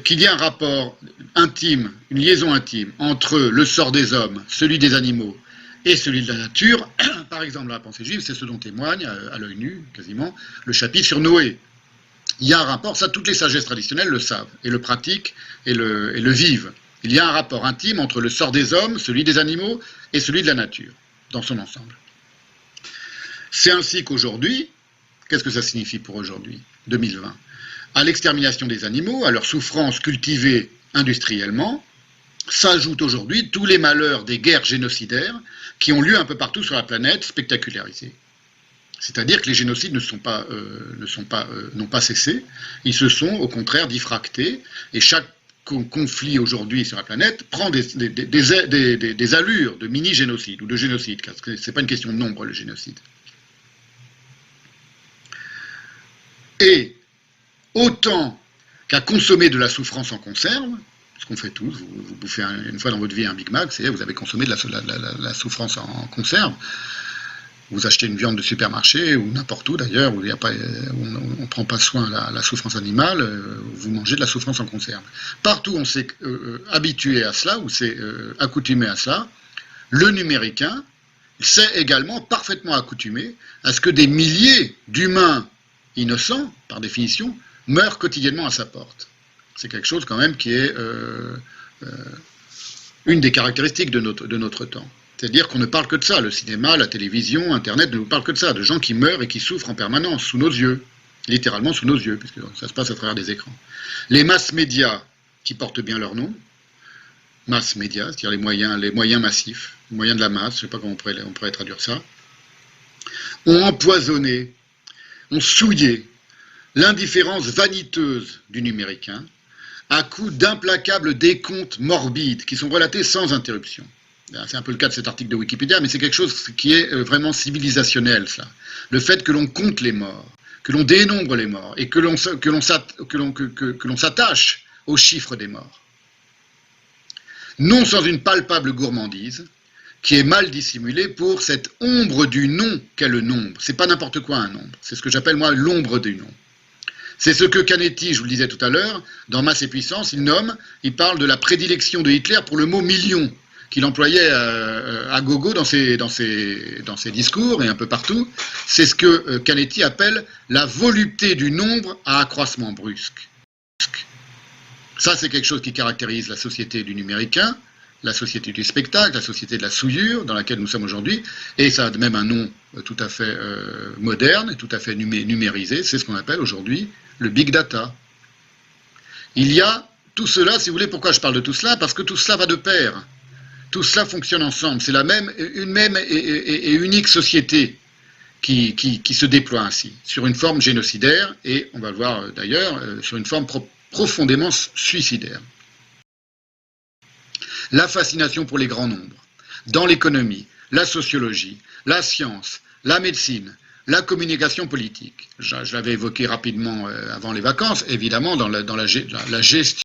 qu'il y a un rapport intime, une liaison intime entre le sort des hommes, celui des animaux et celui de la nature, par exemple dans la pensée juive, c'est ce dont témoigne, à l'œil nu quasiment, le chapitre sur Noé. Il y a un rapport, ça toutes les sagesses traditionnelles le savent, et le pratiquent, et le vivent. Il y a un rapport intime entre le sort des hommes, celui des animaux, et celui de la nature, dans son ensemble. C'est ainsi qu'aujourd'hui, qu'est-ce que ça signifie pour aujourd'hui, 2020 ? À l'extermination des animaux, à leur souffrance cultivée industriellement, s'ajoutent aujourd'hui tous les malheurs des guerres génocidaires qui ont lieu un peu partout sur la planète, spectacularisées. C'est-à-dire que les génocides n'ont pas cessé, ils se sont au contraire diffractés, et chaque conflit aujourd'hui sur la planète prend des allures de mini-génocide ou de génocide, parce que ce n'est pas une question de nombre, le génocide. Et autant qu'à consommer de la souffrance en conserve, ce qu'on fait tous, vous bouffez une fois dans votre vie un Big Mac, c'est vous avez consommé de la souffrance en conserve. Vous achetez une viande de supermarché, ou n'importe où d'ailleurs, où on ne prend pas soin de la souffrance animale, vous mangez de la souffrance en conserve. Partout on s'est habitué à cela, ou s'est accoutumé à cela, le numéricain s'est également parfaitement accoutumé à ce que des milliers d'humains innocents, par définition, meurent quotidiennement à sa porte. C'est quelque chose quand même qui est une des caractéristiques de notre temps. C'est-à-dire qu'on ne parle que de ça. Le cinéma, la télévision, Internet ne nous parle que de ça. De gens qui meurent et qui souffrent en permanence, sous nos yeux. Littéralement sous nos yeux, puisque ça se passe à travers des écrans. Les masses médias, qui portent bien leur nom, masses médias, c'est-à-dire les moyens massifs, les moyens de la masse, je ne sais pas comment on pourrait traduire ça, ont empoisonné, ont souillé l'indifférence vaniteuse du numéricain à coup d'implacables décomptes morbides qui sont relatés sans interruption. C'est un peu le cas de cet article de Wikipédia, mais c'est quelque chose qui est vraiment civilisationnel, ça. Le fait que l'on compte les morts, que l'on dénombre les morts, et que l'on s'attache aux chiffres des morts. Non sans une palpable gourmandise, qui est mal dissimulée pour cette ombre du nom qu'est le nombre. C'est pas n'importe quoi un nombre, c'est ce que j'appelle moi l'ombre du nom. C'est ce que Canetti, je vous le disais tout à l'heure, dans Masse et Puissance, il parle de la prédilection de Hitler pour le mot million, qu'il employait à gogo dans ses discours et un peu partout. C'est ce que Canetti appelle la volupté du nombre à accroissement brusque. Ça, c'est quelque chose qui caractérise la société du numéricain, la société du spectacle, la société de la souillure dans laquelle nous sommes aujourd'hui, et ça a même un nom tout à fait moderne, tout à fait numérisé, c'est ce qu'on appelle aujourd'hui le big data. Il y a tout cela, si vous voulez, pourquoi je parle de tout cela? Parce que tout cela va de pair. Tout cela fonctionne ensemble. C'est une même et unique société qui se déploie ainsi, sur une forme génocidaire, et on va le voir d'ailleurs, sur une forme profondément suicidaire. La fascination pour les grands nombres, dans l'économie, la sociologie, la science, la médecine, la communication politique. Je l'avais évoqué rapidement avant les vacances, évidemment, dans la gestion